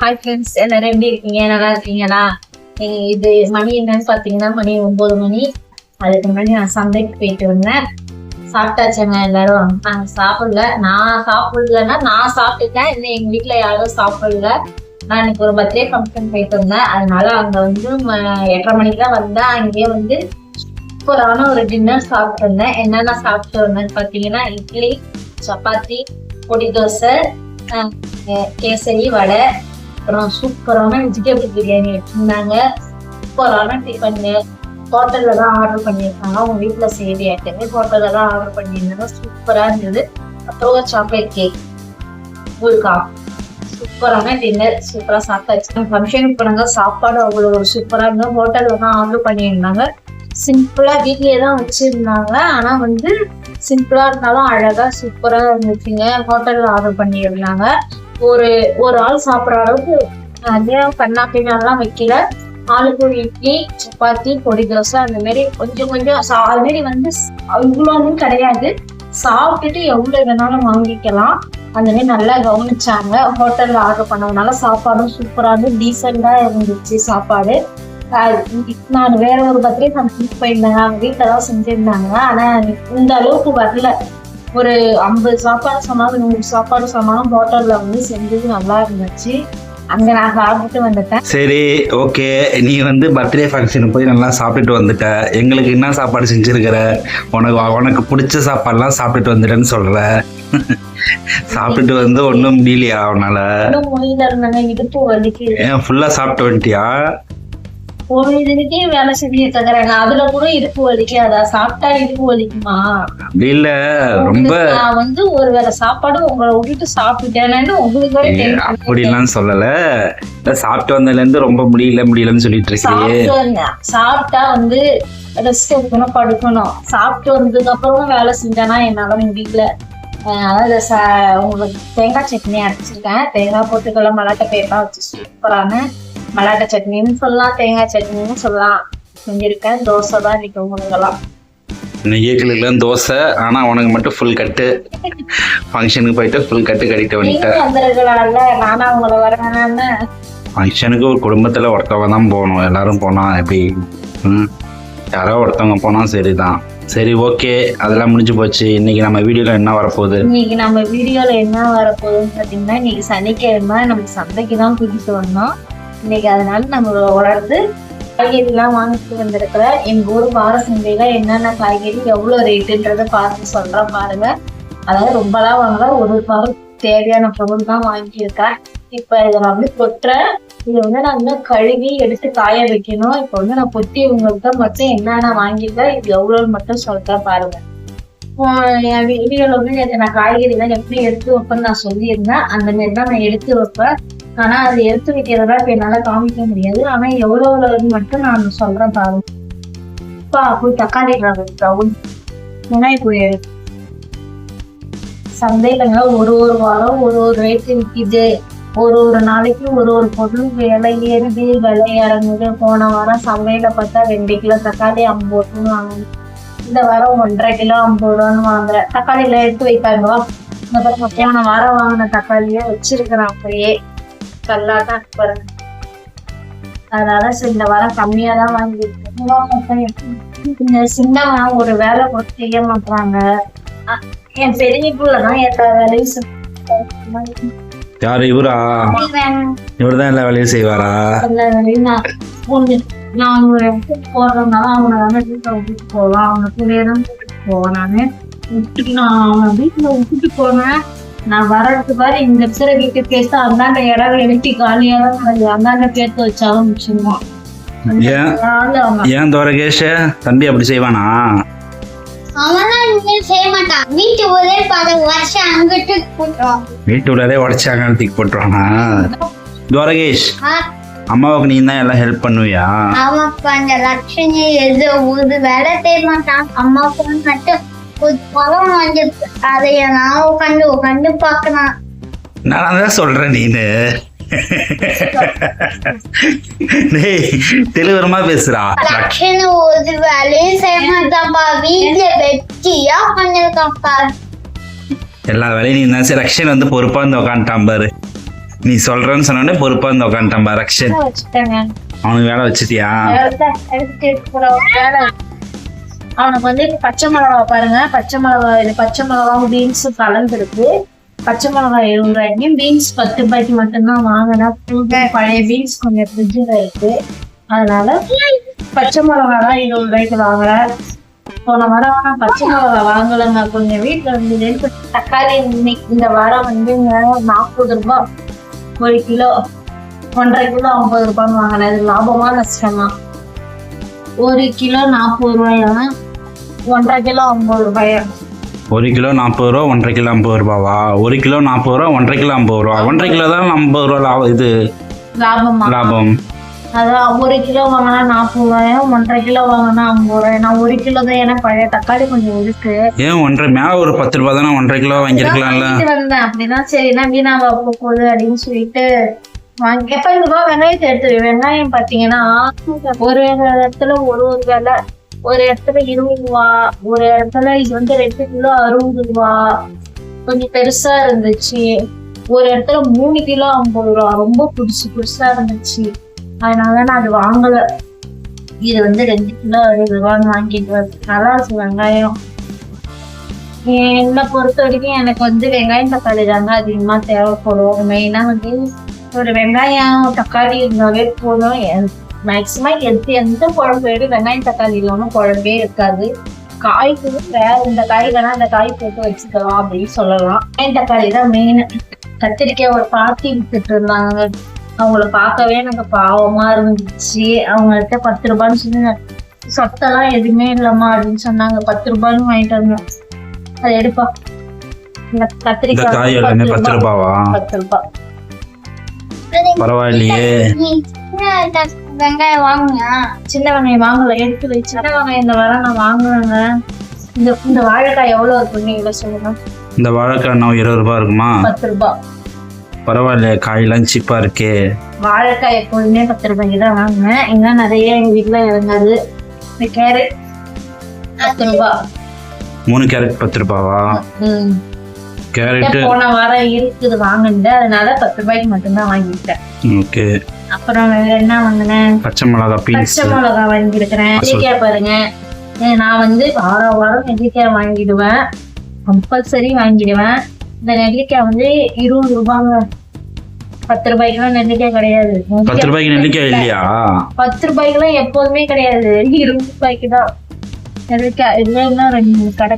Hi friends, எல்லாரும் எப்படி இருக்கீங்க? நல்லா இருக்கீங்களா? இது மணி என்னன்னு பார்த்தீங்கன்னா மணி 9 மணி. அதுக்கு முன்னாடி நான் சந்தைக்கு போயிட்டு வந்தேன். சாப்பிட்டாச்சுங்க எல்லாரும். நாங்கள் சாப்பிடல. நான் சாப்பிட்டுட்டேன். இன்னும் எங்கள் வீட்டில் யாரும் சாப்பிடல. நான் இன்னைக்கு ஒரு பர்த்டே ஃபங்க்ஷன் போயிட்டு இருந்தேன். அதனால அங்கே வந்து 8:30 மணிக்கு தான் வந்தேன். அங்கேயே வந்து சூப்பரான ஒரு டின்னர் சாப்பிட்டு இருந்தேன். என்னென்ன சாப்பிட்டு வந்தேன்னு பார்த்தீங்கன்னா இட்லி, சப்பாத்தி, பொடி தோசை, கேசரி, வடை, அப்புறம் சூப்பரான வெஜிடபிள் பிரியாணி வச்சிருந்தாங்க. சூப்பரான டிஃபன். ஹோட்டல்ல தான் ஆர்டர் பண்ணியிருக்காங்க. அவங்க வீட்டுல செய்தியாட்டு ஹோட்டல்ல தான் ஆர்டர் பண்ணியிருந்தாங்க. சூப்பரா இருந்தது. அப்புறம் சாக்லேட் கேக், குல்கா, சூப்பரான டின்னர். சூப்பரா சாப்பிட்டாச்சு. ஃபங்க்ஷனுக்கு போனாங்க. சாப்பாடு அவ்வளோ ஒரு சூப்பரா இருந்தது. ஹோட்டல்ல தான் ஆர்டர் பண்ணியிருந்தாங்க. சிம்பிளா வீட்லயே தான் வச்சிருந்தாங்க. ஆனா வந்து சிம்பிளா இருந்தாலும் அழகா சூப்பரா இருந்துச்சுங்க. ஹோட்டல்ல ஆர்டர் பண்ணியிருந்தாங்க. ஒரு ஆள் சாப்பிட்ற அளவுக்கு நிறைய கண்ணா பின்னாலாம் வைக்கல. ஆளுக்கு ஒரு இட்லி, சப்பாத்தி, பொடி தோசை, அந்த மாதிரி கொஞ்சம் அது மாதிரி வந்து இவ்வளோன்னு கிடையாது. சாப்பிட்டுட்டு எவ்வளவு வேணாலும் வாங்கிக்கலாம். அந்த மாதிரி நல்லா கவனிச்சாங்க. ஹோட்டல்ல ஆர்டர் பண்ணதுனால சாப்பாடும் சூப்பரா இருந்து டீசெண்டா இருந்துச்சு சாப்பாடு. நான் வேற ஒரு பர்த்டே ஃபங்க்ஷனுக்கு போயிருந்தேங்க. அவங்க வீட்டில் தான் செஞ்சிருந்தாங்க. ஆனா இந்த அளவுக்கு வரல. ஒரு 50 சாப்பாடு சொன்னாலும் 100 சாப்பாடு சொன்னாலும் ஹோட்டல்ல வந்து செஞ்சது நல்லா இருந்துச்சு. அங்க நான் சாப்பிட்டுட்டு வந்துட்டேன். சரி, ஓகே. நீ வந்து பர்த்டே ஃபங்க்ஷனுக்கு போய் நல்லா சாப்பிட்டுட்டு வந்துட்ட. எங்களுக்கு என்ன சாப்பாடு செஞ்சிருக்கிற? உனக்கு பிடிச்ச சாப்பாடுலாம் சாப்பிட்டுட்டு வந்துட்டேன்னு சொல்ற. சாப்பிட்டுட்டு வந்து ஒன்றும் முடியலையா உன்னால? மொழியில இருந்தாங்க. இடுப்பு வலிக்கு. ஏன் ஃபுல்லா சாப்பிட்டு வந்துட்டியா? ஒரு இதுக்கே வேலை செஞ்சுட்டு இருக்கிறாங்க. அதுல கூட இடுப்பு வலிக்காதா? சாப்பிட்டா இடுப்பு வலிக்குமா? அப்படி இல்ல, ரொம்ப நான் வந்து ஒரு வேளை சாப்பாடு உங்களை விட்டுட்டு சாப்பிட்டுட்டேன்னு உங்களுக்கு அப்படிலாம் சொல்லல. சாப்பிட்டு வந்ததுல இருந்து ரொம்ப முடியலன்னு சொல்லிட்டு இருக்கீங்க. சாப்பிட்டா வந்து ரெஸ்ட் எடுக்கணும், படுக்கணும். சாப்பிட்டு வந்ததுக்கு அப்புறம் வேலை செஞ்சானா என்னால எங்க வீட்டுல அதாவது உங்களுக்கு தேங்காய் சட்னி அரைச்சிருக்கேன். தேங்காய் போட்டுக்கெல்லாம் மலாட்டை பேப்பா வச்சு சூப்பரான மலாட்டை சட்னின்னு சொல்லலாம், தேங்காய் சட்னின்னு சொல்லலாம் செஞ்சிருக்கேன். தோசை தான் இன்னைக்கு உங்களுக்கெல்லாம். நெய்யக்கிலாம் தோசை. ஆனா உனக்கு மட்டும் ஃபுல் கட்டு. ஃபங்க்ஷனுக்கு போயிட்டு ஃபுல் கட்டு கட்டிட்டு வந்துட்டேன். வந்துருக்கலாம்ல, நானும் அவங்கள வரேன்னு. ஃபங்க்ஷனுக்கு ஒரு குடும்பத்துல ஒருத்தவங்க தான் போகணும். எல்லாரும் போனா எப்படி? யாரோ ஒருத்தவங்க போனா சரிதான். சரி, ஓகே. அதெல்லாம் முடிஞ்சு போச்சு. இன்னைக்கு நம்ம வீடியோல என்ன வரப்போகுது? இன்னைக்கு நம்ம வீடியோல என்ன வரப்போகுதுன்னு பாத்தீங்கன்னா, இன்னைக்கு சனிக்கிழமை நம்ம சந்தைக்கு தான் கூட்டிட்டு வந்தோம் இன்னைக்கு. அதனால நம்ம வளர்ந்து காய்கறி எல்லாம் வாங்கிட்டு வந்திருக்கிற எங்க ஊர் வார சந்தையில என்னென்ன காய்கறி எவ்வளவு ரேட்டுன்றத பார்த்து சொல்றேன் பாருங்க. அதாவது ரொம்பலாம் வாங்கல, ஒரு வாரம் தேவையான பொருள் தான் வாங்கியிருக்கேன். இப்ப இதை நான் வந்து கொட்டுறேன். இதை வந்து நான் இன்னும் கழுவி எடுத்து காய வைக்கணும். இப்ப வந்து நான் கொட்டி உங்கள்கிட்ட மட்டும் என்னென்ன வாங்கியிருக்கேன், இது எவ்வளோன்னு மட்டும் சொல்றேன் பாருங்க. என் வீடியோல வந்து நான் காய்கறி தான் எப்படி எடுத்து வைப்பேன்னு நான் சொல்லியிருந்தேன். அந்த மாதிரி தான் நான் எடுத்து வைப்பேன். ஆனா அது எடுத்து வைக்கிறதா இப்ப என்னால காமிக்க முடியாது. ஆனா எவ்வளவு மட்டும் நான் சொல்றேன் பாருங்க. போய் தக்காளி வெங்காய சந்தையிலங்க ஒரு வாரம் ஒரு ரேட்டு விற்கிது. ஒரு நாளைக்கு ஒரு பொருள் விலை ஏறுது, விலை இறங்குது. போன வாரம் சந்தையில பார்த்தா 2 கிலோ தக்காளி 50 ரூபான்னு வாங்குது. இந்த வாரம் 1.5 கிலோ 50 ரூபான்னு வாங்குறேன். தக்காளி எல்லாம் எடுத்து வைப்பாங்களா? இந்த பாருங்க, போன வாரம் வாங்கின தக்காளியே வச்சிருக்கிறேன் அப்படியே கல்லாதான் பாருங்க. அதனால இந்த வாரம் கம்மியா தான் வாங்கிருக்கேன். இந்த சின்னவன் ஒரு வேலை கூட செய்ய மாட்டாங்க. என் பெரிய பிள்ளைதான் எல்லா வேலையும். யாரு இவரா? இவருதான் எல்லா வேலையும் செய்வாரா? எல்லா வேலையும் நான் ஒரு இடத்துக்கு போறதுனால அவனை வந்து வீட்டுல விட்டுட்டு போவான். அவனை கூடயேதான் கூட்டிட்டு போவேன். நான் அவனை வீட்டுல விட்டுட்டு போனேன். நான் வர்றதுக்கு பாரு இந்த இடத்துல வீட்டு பேச அந்தாண்ட இடம் எழுட்டி காலியா தான் கிடையாது. அந்தாண்ட பேர்த்து வச்சாலும் முடிச்சுடுவான். ஏன் துரகேஷ தம்பி அப்படி செய்வானா? வீட்டு உள்ளதே உடைச்சாங்க தூக்கி போட்டுருவானா? துரகேஷ், அம்மாவுக்கு நீ தான் எல்லாம் ஹெல்ப் பண்ணுவியா? ஆமாப்பா, இந்த லட்சுமி எது ஒரு வேலை செய்ய மாட்டான். அம்மாவுக்கு மட்டும் பழம் வாங்கி அதை நான் உட்காந்து பாக்கலாம். நான் தான் சொல்றேன். நீனு தெளிவரமா பேசுறா. லட்சுமி ஒரு வேலையும் செய்ய மாட்டாப்பா. வீட்டுல வெட்டியா பண்ணிருக்காப்பா. எல்லா வேலையும் நீ தான். ரக்ஷன் வந்து பொறுப்பா வந்து உட்காந்துட்டான் பாரு. நீ சொல்றேன்னு சொன்னோடனே பொறுப்பா இருந்து உட்காந்துட்டான் ரக்ஷன். வச்சுட்டேங்க. அவனுக்கு வேலை வச்சுட்டியா? எடுத்துட்டு கூட ஒரு வேலை. அவனுக்கு வந்து பச்சை மிளகா பாருங்க, பச்சை மிளகாவும் பீன்ஸ் கலந்துருக்கு. பச்சை மிளகாய் 20 ரூபாய்க்கு, பீன்ஸ் 10 ரூபாய்க்கு மட்டும்தான் வாங்கினா. பழைய பீன்ஸ் கொஞ்சம் ஃப்ரிட்ஜில் இருக்கு, அதனால பச்சை மிளகாலாம் 20 ரூபாய்க்கு வாங்குறேன். போன வாரம் நான் பச்சை மிளகா வாங்கலைங்க, கொஞ்சம் வீட்டில் இருந்தது. தக்காளி இந்த வாரம் வந்து 40 ரூபாய் 1 கிலோ, 1.5 கிலோ 50 ரூபான்னு வாங்கினேன். அது லாபமா நஷ்டமா? 1 கிலோ 40 ரூபாயா, 1.5 கிலோ 50 ரூபாயா? 1 கிலோ 40 ரூபா, 1.5 கிலோ 50 ரூபாவா? 1 கிலோ 40 ரூபா, 1.5 கிலோ 50 ரூபா. 1.5 கிலோ தான் 50 ரூபா லாபம். இது லாபம். அதான் 1 கிலோ வாங்கினா 40 ரூபாயும், 1.5 கிலோ வாங்கினா 50 ரூபாய். நான் 1 கிலோ தான், ஏன்னா பழைய தக்காளி கொஞ்சம் இருக்கு. ஏன் 1.5 மேல ஒரு 10 ரூபா தானே, 1.5 கிலோ வாங்கிருக்கலாம்ல. வந்தேன் அப்படிதான், சரினா வீணாவா போகுது அப்படின்னு சொல்லிட்டு வாங்கி. எப்ப இந்த வெங்காயத்தை எடுத்து, வெங்காயம் பாத்தீங்கன்னா ஒரு இடத்துல ஒரு விலை, ஒரு இடத்துல 20 ரூபா, ஒரு இடத்துல இது வந்து 2 கிலோ 60 ரூபா, கொஞ்சம் பெருசா இருந்துச்சு. ஒரு இடத்துல 3 கிலோ 50 ரூபா, ரொம்ப புதுசா இருந்துச்சு. அதனால நான் அது வாங்கல. இது வந்து 2 கிலோ 60 ரூபான்னு வாங்கிட்டு வருது. நல்லா இருக்கு வெங்காயம். என்னை பொறுத்த வரைக்கும் எனக்கு வந்து வெங்காயம் தக்காளி தாங்க அதிகமா தேவைப்படும். மெயினா வந்து ஒரு வெங்காயம் தக்காளி இருந்தாலே போதும். மேக்சிமம் எந்த குழம்பு வெங்காயம் தக்காளி இல்லாம குழம்பே இருக்காது. காய்க்கு வேற இந்த காய் வேணா அந்த காய் போட்டு வச்சுக்கலாம் அப்படின்னு சொல்லலாம். வெங்காயம் தக்காளி தான் மெயின். கத்திரிக்காய் ஒரு பாட்டி வித்துட்டு இருந்தாங்க, அவங்கள பார்க்கவே எனக்கு பாவமா இருந்துச்சு. அவங்கள்ட்ட 10 ரூபான்னு சொல்லி, சொத்தெல்லாம் எதுவுமே இல்லம்மா அப்படின்னு சொன்னாங்க. 10 ரூபான்னு வாங்கிட்டு வந்தோம். அது எடுப்பா. இந்த கத்திரிக்காய் 10 ரூபாவா? 10 ரூபாய். பரவாயில்லையே. வெங்காயம் வாங்குங்க. சின்ன வெங்காயம் வாங்கல, எடுத்து வச்சு. சின்ன வெங்காயம் இந்த வாரம் நான் வாங்குவேங்க. இந்த வாழைக்காய் எவ்வளவு இருக்கு நீங்க சொல்லுங்க. இந்த வாழைக்காய் 20 ரூபாய் இருக்குமா? 10 ரூபாய். பரவாயில்ல, காயெல்லாம் சீப்பா இருக்கே. வாழைக்காய் எப்போதுமே 10 ரூபாய்க்கு தான் வாங்குவேன். இங்க நிறைய எங்க வீட்டுல இறங்காது. இந்த கேரட் 10 ரூபாய். 3 கேரட் 10 ரூபாவா? கேரட் போன வாரம் இருக்குது வாங்கினது, அதனால 10 ரூபாய்க்கு மட்டும்தான் வாங்கிட்டேன். ஓகே. அப்புறம் என்ன வாங்கினேன்? பச்சை மிளகா, பச்சை மிளகா வாங்கிருக்கிறேன். நெல்லிக்காய் பாருங்க, நான் வந்து வாரம் நெல்லிக்காய் வாங்கிடுவேன், கம்பல்சரி வாங்கிடுவேன். இந்த நெல்லிக்காய் வந்து 20 ரூபாங்க. 10 ரூபாய்க்குலாம் நெல்லிக்காய் கிடையாது. 10 ரூபாய்க்கு நெல்லிக்காய் இல்லையா? 10 ரூபாய்க்குலாம் எப்போதுமே கிடையாது, 20 ரூபாய்க்கு தான் நெல்லிக்காய். இதுல இன்னும் 2 கடை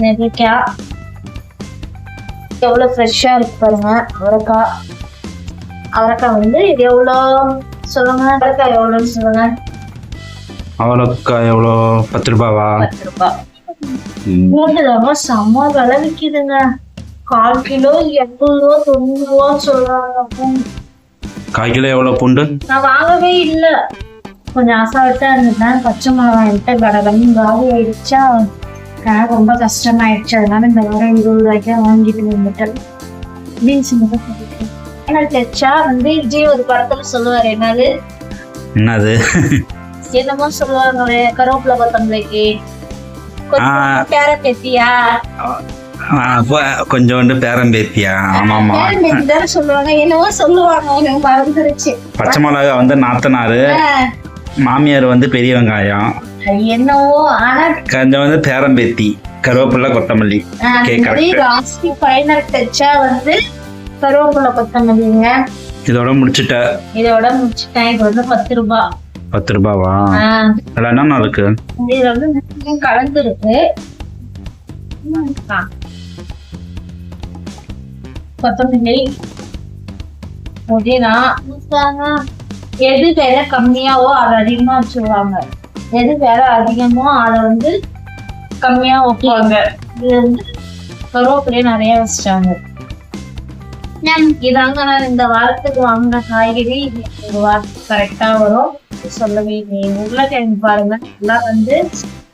நெல்லிக்காய் எவ்வளவு ஃப்ரெஷ்ஷா இருக்கு பாருங்க. அவரைக்காய் வந்து இது எவ்வளோ சொல்லுங்க. அவரைக்காய் எவ்வளோன்னு சொல்லுங்க. அவரைக்காய் எவ்வளோ? 10 ரூபாவா? 10 ரூபாய். பூண்டுதாங்க செம்ம விலை விற்கிதுங்க. 1/4 கிலோ 80 ரூபா 90 ரூபா சொல்றாங்க. 1/4 கிலோ எவ்வளோ பூண்டு? நான் வாங்கவே இல்லை, கொஞ்சம் அசால்ட்டா இருந்தேன். பச்சை மிளகாய்ட்டு கடகன்னு காலி ஆயிடுச்சா, எனக்கு ரொம்ப கஷ்டமாயிடுச்சு. அதனால இந்த வாரம் 20 ரூபாய்க்கா வாங்கிட்டு வந்துட்டேன். பீன்ஸ் தைச்சா வந்து விஜய் ஒரு படத்துல சொல்லுவாரு, என்னது என்னமோ சொல்லுவாங்க, கருவேப்பிலை கொத்தமல்லிக்கு பேரம்பேத்தியா, கொஞ்சோண்டு பேரம்பேத்தியா? ஆமாமா சொல்லுவாங்க, என்னவோ சொல்லுவாங்க, எனக்கு மறந்துருச்சு. பச்சை மிளகா வந்து நாத்தனாரு, மாமியார் வந்து பெரிய வெங்காயம், என்னவோ. ஆனா கொஞ்சம் வந்து பேரம்பேத்தி, கருவேப்பிலை கொத்தமல்லி. ஃபைனல் டச்சா வந்து கருவேப்பிலை கொத்தமல்லிங்க. இதோட முடிச்சுட்டேன். இது வந்து 10 ரூபாய். 10 ரூபாவா? என்ன இருக்கு இதுல வந்து கலந்துருக்கு. கொத்தமல்லி, புதினா. எது விலை கம்மியாவோ அதை அதிகமா வச்சுருவாங்க, எது விலை அதிகமோ அதை வந்து கம்மியா வைப்பாங்க. இது வந்து கருவேப்பிலையே நிறைய வச்சுட்டாங்க. இதாங்க நான் இந்த வாரத்துக்கு வாங்கின காய்கறி. ஒரு வாரத்துக்கு கரெக்டா வரும், சொல்லவே இல்லை. உருளைக்கிழங்கு பாருங்க, எல்லாம் வந்து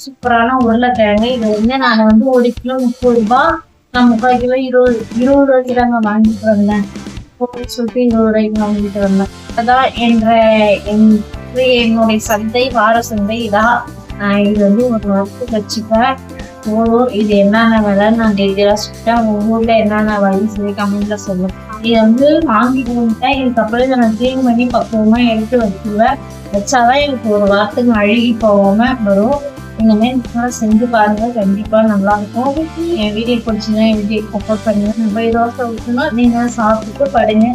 சூப்பரான உருளைக்கிழங்கு. இது வந்து நான் வந்து 1 கிலோ 30 ரூபாய், நான் 3/4 கிலோ 20 ரூபாய்க்கு தாங்க வாங்கிட்டு வந்தேன். சொல்லிட்டு 20 ரூபாய்க்கு வாங்கிட்டு வந்தேன். அதான் என்னுடைய சந்தை, வார சந்தை இதான். இது வந்து ஒரு வாரத்துக்கு வச்சுப்பேன். இது என்னென்ன விலை நான் டெய்லியா சொல்லிட்டேன். உங்க ஊர்ல என்னென்ன விலைன்னு சொல்லி கமெண்ட்ல சொல்லுங்க. இதை வந்து வாங்கிட்டு வந்துட்டேன். இதுக்கப்புறம் இதை நான் க்ளீன் பண்ணி பக்குவமா எடுத்து வச்சுருவேன். வச்சாதான் எனக்கு ஒரு வாரத்துக்கு அழுகி போகாம வரும். இனிமேல் செஞ்சு பாருங்க, கண்டிப்பா நல்லா இருக்கும். என் வீடியோ பிடிச்சுன்னா என் வீடியோ சப்போர்ட் பண்ணுங்க. நம்ம தோசை ஊற்றணும், நீங்க சாப்பிட்டுட்டு படுங்க.